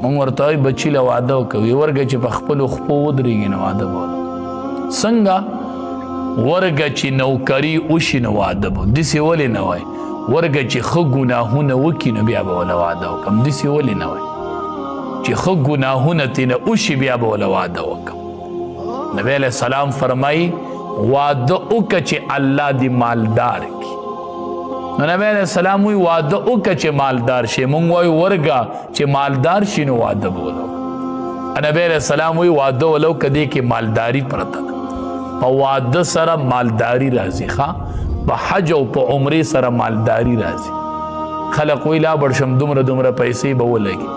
مونږ ورته وایو بچي له واده وکوي ورګه چې په خپلو خپو ودرېږي نو واده به څنګه ورګه چې نوکري وشي نو واده به داسې ولې نه وایي ورګه چې ښه ګناهونه وکړي نو بیا به وله واده وکړم داسې ولې نه وایي چې ښه ګناهونه ترېنه وشي بیا به وله واده وکړم نبی علیه السلام فرمایي واده وکړه چې الله دې مالدار کړي نو نبی علیه السلام وایي واده وکړه چې مالدار شي مونږ وایو ورګه چې مالدار شي نو واده به وله وکړو نبی علیه السلام وایي واده وله وکړه دې کې مالداري پرته ده په واده سره مالداري راځي ښه په حج او په عمرې سره مالداري راځي خلق وایي لا بړ شم دومره دومره پیسې به ولګي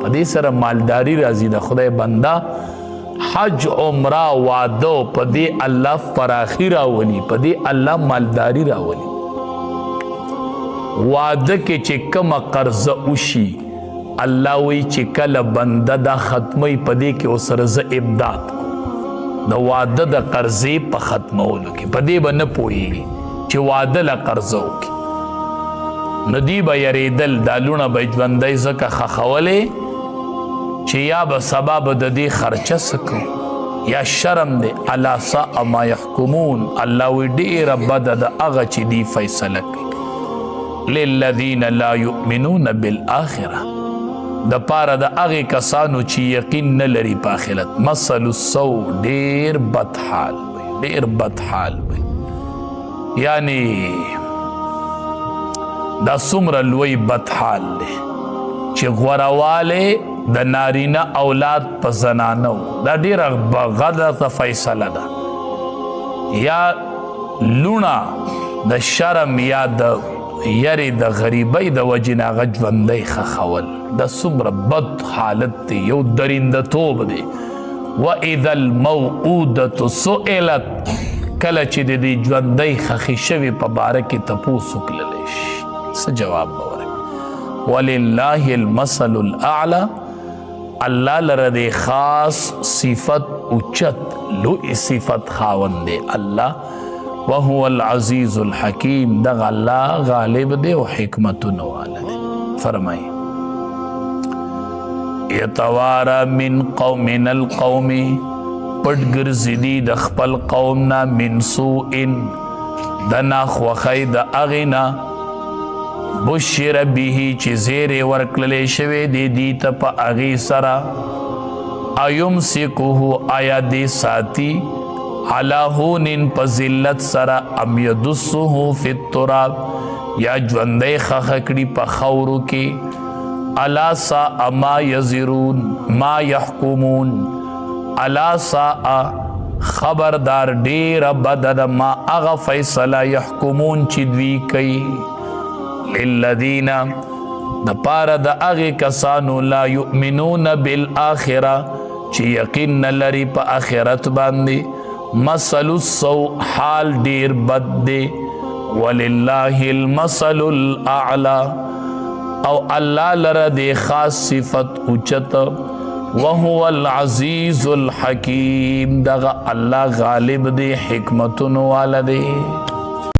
په دې سره مالداري راځي د خدای بنده حج عمره واده په دې الله فراخي راولي په دې الله مالداري راولي واده کې چې کومه قرضه وشي الله وایي چې کله بنده دا ختموي په دې کې ورسره زه امداد د واده د قرضې په ختمولو کې په دې به نه پوهېږي چې واده له قرضه وکړي نو دوی به یریدل دا لوڼه به ژوندی ځکه ښخولې چې یا به سبا به د دې خرچه څه کوو یا شرم دی الا ساء ما یحکمون الله وایي ډېره بده ده هغه چې دوی فیصله کوي للذین لا یؤمنون بالآخره د پاره د هغې کسانو چې یقین نه لري په آخرت مثل السوء ډېر بد حال وي ډېر بد حال وي یعنی دا څومره لوی بد حال دی چې غوروالی د نارینه اولاد په زنانو دا ډېره غلطه فیصله ده یا لوڼه د شرم یا د یری د غریبۍ د وجې نه هغه ژوندی ښخول دا څومره بد حالت دی یو درندهتوب دی واذا الموعودة سئلت کله چې د دې ژوندی ښخې شوې په باره کې تپوس وکړلی شي څه جواب به ورکړي ولله المثل الاعلی الله لره د خاص صفت اوچت لوی صفت خاوند دی الله وهو العزیز الحکیم دغه الله غالب دی او حکمتونه والا دی فرمایي یتوارا من القوم پټ ګرځېدي د خپل قوم نه من سوء د ناخوښۍ د هغې نه بشر به چې زیرې ورکړلې شوې دي دې ته په هغې سره ایمسکه آیا دې ساتي علی هون په ذلت سره ام یدسه فی التراب یا ژوندی ښخ کړي په خاورو کې الا ساء ما یزرون ما یحکمون الا ساء خبردار ډیره بده ده ما هغه فیصله یحکمون چې دوی کوي للذین د پاره د هغې کسانو لا یؤمنون بالآخره چې یقین نه لري په آخرت باندې مثل السوء حال ډیر بد دی ولله المثل الاعلى او الله لره د خاص صفت اوچت وهو العزیز الحکیم دغه الله غالب دی حکمتونو والا دی